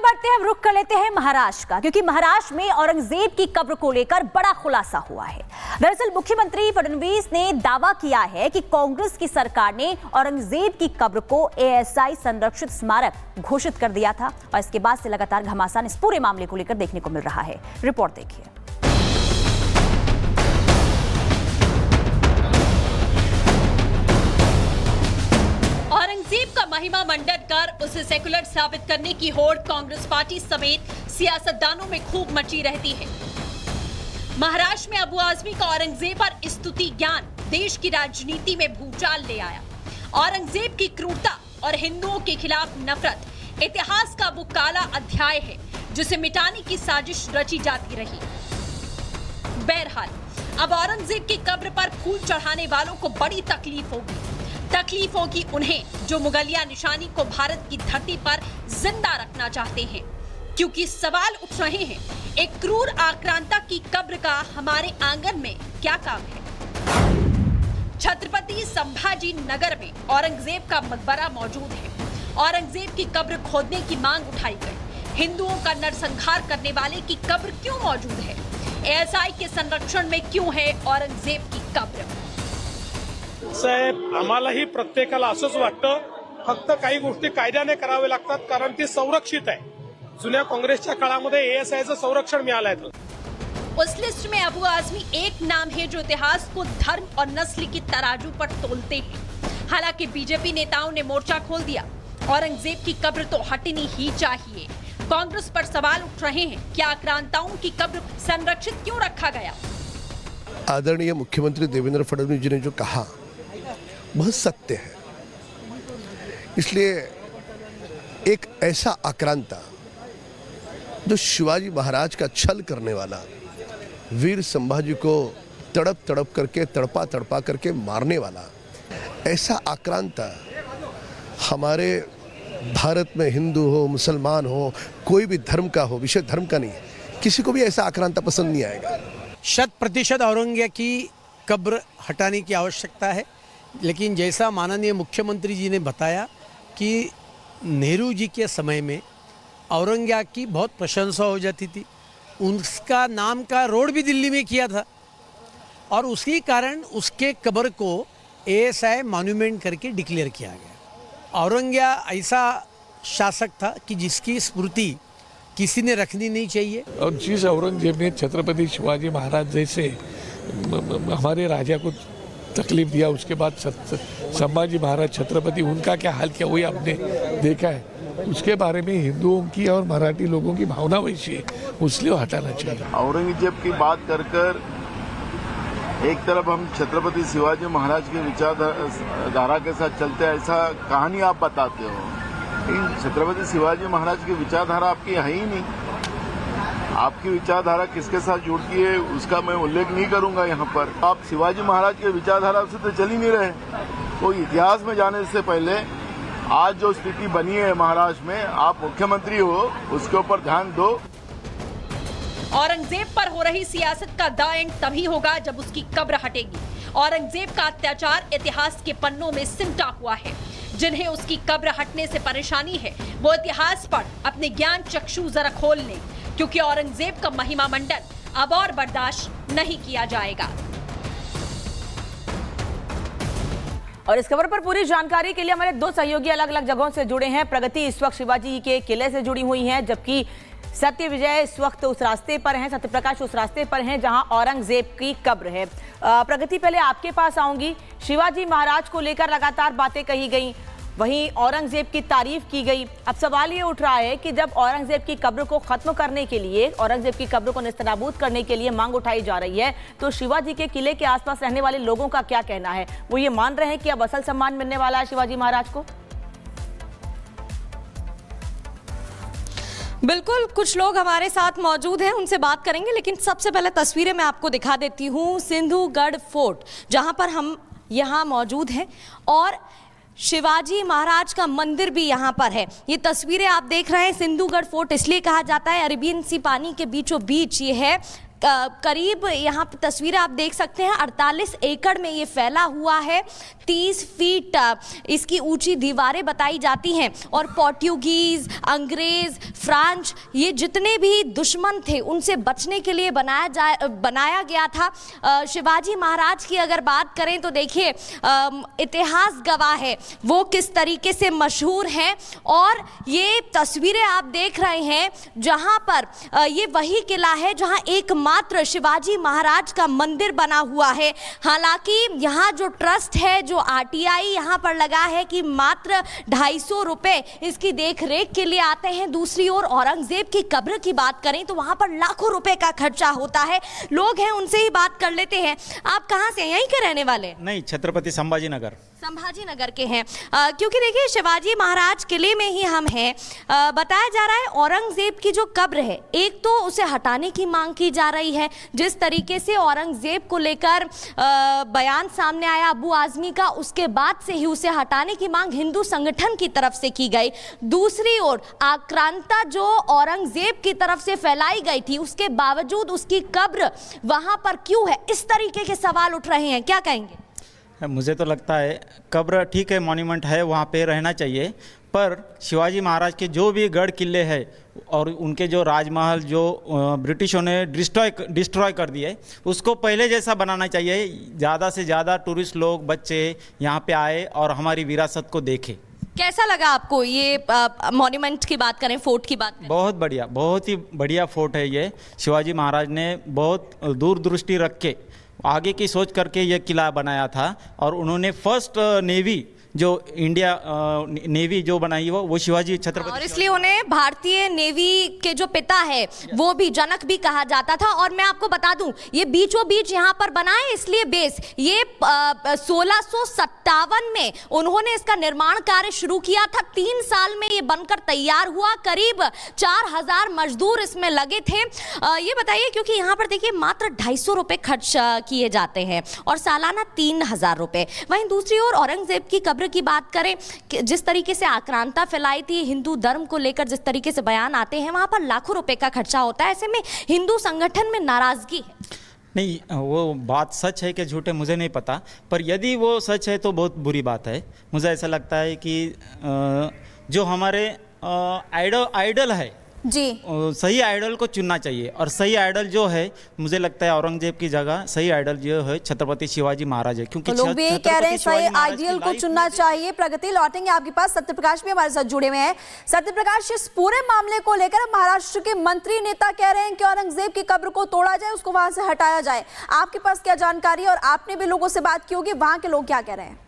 बढ़ते हैं, रुख कर लेते हैं महाराष्ट्र का, क्योंकि महाराष्ट्र में औरंगजेब की कब्र को लेकर बड़ा खुलासा हुआ है। दरअसल मुख्यमंत्री फडणवीस ने दावा किया है कि कांग्रेस की सरकार ने औरंगजेब की कब्र को एएसआई संरक्षित स्मारक घोषित कर दिया था और इसके बाद से लगातार घमासान इस पूरे मामले को लेकर देखने को मिल रहा है। रिपोर्ट देखिए। औरंगजेब का महिमा मंडन कर उसे सेकुलर साबित करने की होड़ कांग्रेस पार्टी समेत सियासतदानों में खूब मची रहती है। महाराष्ट्र में अबू आजमी का औरंगजेब पर स्तुति ज्ञान देश की राजनीति में भूचाल ले आया। औरंगजेब की क्रूरता और हिंदुओं के खिलाफ नफरत इतिहास का वो काला अध्याय है जिसे मिटाने की साजिश रची जाती रही। बहरहाल अब औरंगजेब की कब्र पर फूल चढ़ाने वालों को बड़ी तकलीफ होगी उन्हें जो मुगलिया निशानी को भारत की धरती पर जिंदा रखना चाहते हैं, क्योंकि सवाल उठ रहे हैं, एक क्रूर आक्रांता की कब्र का हमारे आंगन में क्या काम है। छत्रपति संभाजी नगर में औरंगजेब का मकबरा मौजूद है। औरंगजेब की कब्र खोदने की मांग उठाई गई। हिंदुओं का नरसंहार करने वाले की कब्र क्यों मौजूद है? एएसआई के संरक्षण में क्यों है औरंगजेब की कब्र? साहेब, आम्हालाही प्रत्येकाला असंच वाटतं, फक्त काही गोष्टी कायद्याने करावे लागतात कारण ती संरक्षित आहे। जुन्या काँग्रेसच्या काळामध्ये एएसआयचं संरक्षण मिळालं। उस लिस्ट में अबू आजमी एक नाम है जो इतिहास को धर्म और नस्ल की तराजू पर तोलते हैं। हालांकि बीजेपी नेताओं ने मोर्चा खोल दिया, औरंगजेब की कब्र तो हटनी ही चाहिए। कांग्रेस पर सवाल उठ रहे हैं, क्या आक्रांताओं की कब्र संरक्षित क्यों रखा गया? आदरणीय मुख्यमंत्री देवेंद्र फडणवीस जी ने जो कहा बहुत सत्य है। इसलिए एक ऐसा आक्रांता जो शिवाजी महाराज का छल करने वाला, वीर संभाजी को तड़प करके तड़पा करके मारने वाला, ऐसा आक्रांता हमारे भारत में हिंदू हो, मुसलमान हो, कोई भी धर्म का हो, विषय धर्म का नहीं है, किसी को भी ऐसा आक्रांता पसंद नहीं आएगा। 100% औरंगजेब की कब्र हटाने की आवश्यकता है, लेकिन जैसा माननीय मुख्यमंत्री जी ने बताया कि नेहरू जी के समय में औरंगजेब की बहुत प्रशंसा हो जाती थी। उसका नाम का रोड भी दिल्ली में किया था और उसी कारण उसके कब्र को एएसआई मॉन्यूमेंट करके डिक्लेयर किया गया। औरंगजेब ऐसा शासक था कि जिसकी स्मृति किसी ने रखनी नहीं चाहिए। और जिस औरंगजेब ने छत्रपति शिवाजी महाराज जैसे हमारे राजा को तकलीफ दिया, उसके बाद संभाजी महाराज छत्रपति, उनका क्या हाल किया वही आपने देखा है। उसके बारे में हिंदुओं की और मराठी लोगों की भावना वैसी है, इसलिए हटाना चाहिए। औरंगजेब की बात कर एक तरफ हम छत्रपति शिवाजी महाराज की विचारधारा के साथ चलते हैं, ऐसा कहानी आप बताते हो। छत्रपति शिवाजी महाराज की विचारधारा आपकी है ही नहीं। आपकी विचारधारा किसके साथ जुड़ती है उसका मैं उल्लेख नहीं करूंगा यहाँ पर। आप शिवाजी महाराज की विचारधारा से तो चल ही नहीं रहे। तो इतिहास में जाने से पहले आज जो स्थिति बनी है महाराष्ट्र में, आप मुख्यमंत्री हो, उसके ऊपर ध्यान दो। औरंगजेब पर हो रही सियासत का दाएं तभी होगा जब उसकी कब्र हटेगी। औरंगजेब का अत्याचार इतिहास के पन्नों में सिमटा हुआ है। जिन्हें उसकी कब्र हटने से परेशानी है वो इतिहास पर अपने ज्ञान चक्षु जरा खोल लें, क्योंकि औरंगजेब का महिमा मंडन अब और बर्दाश्त नहीं किया जाएगा। और इस खबर पर पूरी जानकारी के लिए हमारे दो सहयोगी अलग अलग जगहों से जुड़े हैं। प्रगति इस वक्त शिवाजी के किले से जुड़ी हुई हैं, जबकि सत्य विजय इस वक्त उस रास्ते पर हैं, सत्यप्रकाश उस रास्ते पर हैं जहां औरंगजेब की कब्र है। प्रगति, पहले आपके पास आऊंगी। शिवाजी महाराज को लेकर लगातार बातें कही गई, वहीं औरंगजेब की तारीफ की गई। अब सवाल ये उठ रहा है कि जब औरंगजेब की कब्र को खत्म करने के लिए, औरंगजेब की कब्र को नेस्तनाबूद करने के लिए मांग उठाई जा रही है, तो शिवाजी के किले के आसपास रहने वाले लोगों का क्या कहना है? वो ये मान रहे हैं कि अब असल सम्मान मिलने वाला है शिवाजी महाराज को? बिल्कुल, कुछ लोग हमारे साथ मौजूद हैं, उनसे बात करेंगे, लेकिन सबसे पहले तस्वीरें मैं आपको दिखा देती हूँ। सिंधुगढ़ फोर्ट जहां पर हम यहाँ मौजूद हैं और शिवाजी महाराज का मंदिर भी यहाँ पर है। ये तस्वीरें आप देख रहे हैं। सिंधुगढ़ फोर्ट इसलिए कहा जाता है, अरेबियन सी पानी के बीचों बीच ये है। करीब यहाँ पे तस्वीरें आप देख सकते हैं, 48 एकड़ में ये फैला हुआ है। 30 फीट इसकी ऊंची दीवारें बताई जाती हैं और पोर्टुगीज, अंग्रेज, फ्रांच, ये जितने भी दुश्मन थे उनसे बचने के लिए बनाया गया था। शिवाजी महाराज की अगर बात करें तो देखिए, इतिहास गवाह है वो किस तरीके से मशहूर हैं। और ये तस्वीरें आप देख रहे हैं जहां पर ये वही किला है जहां एकमात्र शिवाजी महाराज का मंदिर बना हुआ है। हालांकि यहाँ जो ट्रस्ट है, जो आरटीआई यहाँ पर लगा है कि मात्र 250 रुपए इसकी देखरेख के लिए आते हैं। दूसरी ओर औरंगजेब की कब्र की बात करें तो वहां पर लाखों रुपए का खर्चा होता है। लोग हैं उनसे ही बात कर लेते हैं। आप कहाँ से, यहीं के रहने वाले? नहीं, छत्रपति संभाजी नगर के हैं। क्योंकि देखिए शिवाजी महाराज किले में ही हम हैं। बताया जा रहा है औरंगजेब की जो कब्र है, एक तो उसे हटाने की मांग की जा रही है। जिस तरीके से औरंगजेब को लेकर बयान सामने आया अबू आजमी का, उसके बाद से ही उसे हटाने की मांग हिंदू संगठन की तरफ से की गई। दूसरी ओर आक्रांता जो औरंगजेब की तरफ से फैलाई गई थी, उसके बावजूद उसकी कब्र वहां पर क्यों है, इस तरीके के सवाल उठ रहे हैं। क्या कहेंगे? मुझे तो लगता है कब्र ठीक है, मॉन्यूमेंट है, वहाँ पे रहना चाहिए, पर शिवाजी महाराज के जो भी गढ़ किले हैं और उनके जो राजमहल जो ब्रिटिशों ने डिस्ट्रॉय कर दिए, उसको पहले जैसा बनाना चाहिए। ज़्यादा से ज़्यादा टूरिस्ट लोग, बच्चे यहाँ पे आए और हमारी विरासत को देखें। कैसा लगा आपको ये मॉन्यूमेंट की बात करें, फोर्ट की बात करें? बहुत बढ़िया, बहुत ही बढ़िया फोर्ट है ये। शिवाजी महाराज ने बहुत दूरदृष्टि रख के, आगे की सोच करके ये किला बनाया था। और उन्होंने फर्स्ट नेवी जो इंडिया नेवी जो बनाई वो शिवाजी छत्रपति, और इसलिए उन्हें भारतीय नेवी के जो पिता है वो भी जनक भी कहा जाता था। और मैं आपको बता दूं, ये बीचों बीच यहाँ पर बना है, इसलिए बेस ये 1657 में उन्होंने इसका निर्माण कार्य शुरू किया था। 3 साल में ये बनकर तैयार हुआ। करीब 4000 मजदूर इसमें लगे थे। ये बताइए, क्योंकि यहाँ पर देखिए मात्र 250 रुपए खर्च किए जाते हैं और सालाना 3000 रुपए। वहीं दूसरी ओर औरंगजेब की कब्र की बात करें, जिस तरीके से आक्रांता फैलाई थी हिंदू धर्म को लेकर, जिस तरीके से बयान आते हैं, वहां पर लाखों रुपए का खर्चा होता है। ऐसे में हिंदू संगठन में नाराजगी है। नहीं, वो बात सच है कि झूठ है मुझे नहीं पता, पर यदि वो सच है तो बहुत बुरी बात है। मुझे ऐसा लगता है कि जो हमारे आइडल है जी, सही आइडल को चुनना चाहिए। और सही आइडल जो है, मुझे लगता है औरंगजेब की जगह सही आइडल जो है छत्रपति शिवाजी महाराज है। क्योंकि तो लोग भी कह रहे हैं सही आइडियल को चुनना चाहिए। प्रगति, लौटेंगे आपके पास। सत्यप्रकाश भी हमारे साथ जुड़े हुए हैं। सत्यप्रकाश, इस पूरे मामले को लेकर महाराष्ट्र के मंत्री नेता कह रहे हैं कि औरंगजेब की कब्र को तोड़ा जाए, उसको वहां से हटाया जाए। आपके पास क्या जानकारी है और आपने भी लोगों से बात की होगी, वहां के लोग क्या कह रहे हैं?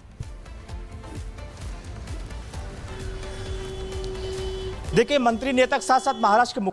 देखिए, मंत्री नेता के साथ साथ महाराष्ट्र के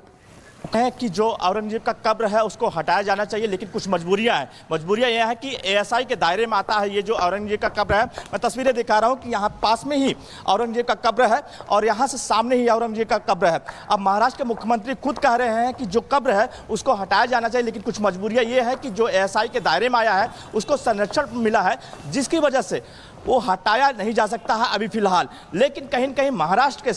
है कि जो औरंगजेब का कब्र है उसको हटाया जाना चाहिए, लेकिन कुछ मजबूरियां हैं। मजबूरियां यह है कि एएसआई के दायरे में आता है ये जो औरंगजेब का कब्र है। मैं तस्वीरें दिखा रहा हूं कि यहाँ पास में ही औरंगजेब का कब्र है और यहाँ से सामने ही औरंगजेब का कब्र है। अब महाराष्ट्र के मुख्यमंत्री खुद कह रहे हैं कि जो कब्र है उसको हटाया जाना चाहिए, लेकिन कुछ मजबूरियां ये है कि जो एएसआई के दायरे में आया है उसको संरक्षण मिला है, जिसकी वजह से वो हटाया नहीं जा सकता है अभी फिलहाल। लेकिन कहीं न कहीं महाराष्ट्र के